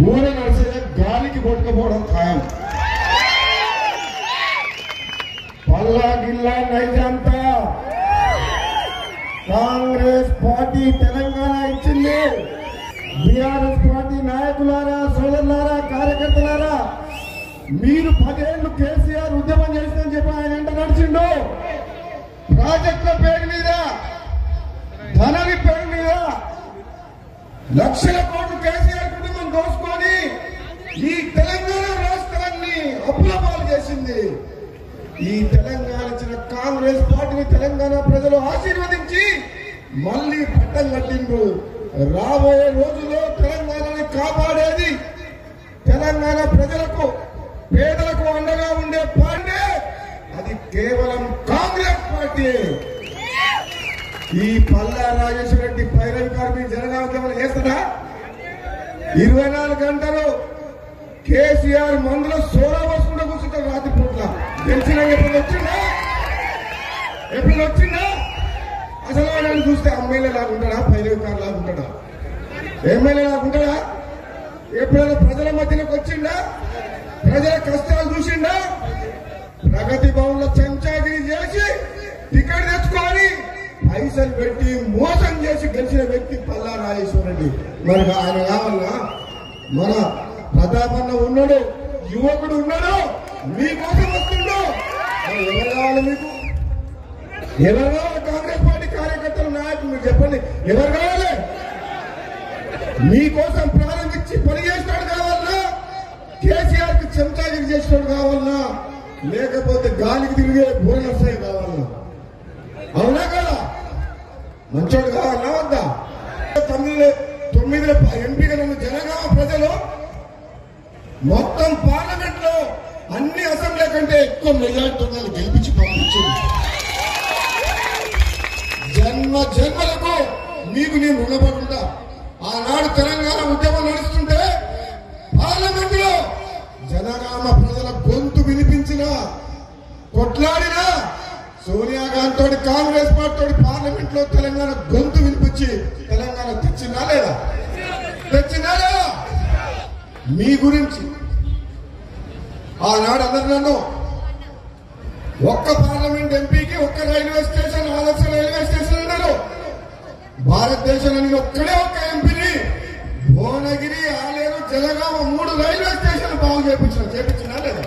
ఊర నడిచే గాలికి కొట్టుకుపోవడం ఖాయం. పల్లా గిల్లా నైజంతా కాంగ్రెస్ పార్టీ తెలంగాణ ఇచ్చింది. బీఆర్ఎస్ పార్టీ నాయకులారా, సోదరులారా, కార్యకర్తలారా, మీరు 10 ఏళ్లు కేసీఆర్ ఉద్యమం చేసిందని చెప్పి ఆయన వెంట నడిచిండు. ప్రాజెక్టుల పేరు మీద, ధనవి పేరు మీద లక్షల కోట్లు కేసీఆర్ కుటుంబం దోసుకొని ఈ తెలంగాణ రాష్ట్రాన్ని అప్పుల పాలు చేసింది. ఈ తెలంగాణ ఇచ్చిన కాంగ్రెస్ పార్టీని తెలంగాణ ప్రజలు ఆశీర్వదించి మళ్లీ పట్టం కట్టిండ్రు. రాబోయే రోజుల్లో తెలంగాణని కాపాడేది, తెలంగాణ ప్రజలకు, పేదలకు అండగా ఉండే పార్టీ అది కేవలం కాంగ్రెస్ పార్టీ. ఈ పల్లా రాజేశ్వర రెడ్డి పైరవి కార్మిక జనగామ చేస్తాడా? 24 గంటలు కేసీఆర్ మందులో సోడా పోసుకుంటూ కూర్చుంటారు రాత్రి పూట్ల. తెలిసిన ఎప్పుడు వచ్చిందా? అసలు వాళ్ళని చూస్తే ఎమ్మెల్యే లాగుంటాడా, పైరవి కారు లాగుంటాడా, ఎమ్మెల్యే లాగుంటాడా? ఎప్పుడైనా ప్రజల మధ్యలోకి వచ్చిండా? ప్రజల కష్టాలు చూసిండా? ప్రగతి భవన్ లో చెంచాగిరి చేసి టికెట్ తెచ్చుకొని పైసలు పెట్టి మోసం చేసి గెలిచిన వ్యక్తి పల్లా రాజేశ్వర రెడ్డి. మరి ఆయన కావాలన్నా? మన ప్రతాపన్న ఉన్నాడు, యువకుడు ఉన్నాడు, మీకోసం వస్తుండో. ఎవరు కావాలి మీకు? ఎవరు కావాలి? కాంగ్రెస్ పార్టీ కార్యకర్తలు, నాయకులు మీరు చెప్పండి, ఎవరు కావాలి? మీకోసం ప్రారంభించి పని చేసినాడు కావాలన్నా? కేసీఆర్ కి చెంచాగిరి చేసినాడు కావాలన్నా? లేకపోతే గాలికి తిరిగే భువనసాయి కావాలన్నా? అవునా కదా? మంచోడు కావాలన్నా వద్దా? 9 ఎంపీగా ఉన్న జనగామ ప్రజలు మొత్తం పార్లమెంట్ లో అన్ని అసెంబ్లీ కంటే ఎక్కువ మెజార్టీ గెలిపించి పంపించింది. జన్మలకు మీకు నేను రుణపడుతుందా? ఆనాడు తెలంగాణ ఉద్యమం నడుస్తుంటే పార్లమెంట్ లో జనగామ ప్రజల గొంతు వినిపించిన, కొట్లాడిన సోనియా గాంధీ తోటి, కాంగ్రెస్ పార్టీ తోటి పార్లమెంట్ లో తెలంగాణ గొంతు వినిపించి తెలంగాణ తెచ్చిందా లేదా? మీ గురించి ఆనాడు అందరు నన్ను ఒక్క పార్లమెంట్ ఎంపీకి ఒక్క రైల్వే స్టేషన్, ఆదర్శ రైల్వే స్టేషన్ అన్నారు. భారతదేశంలో నేను ఒక్క ఎంపీని భువనగిరి, ఆలేరు, జనగామ 3 రైల్వే స్టేషన్లు బాగు చేపించినా లేదా?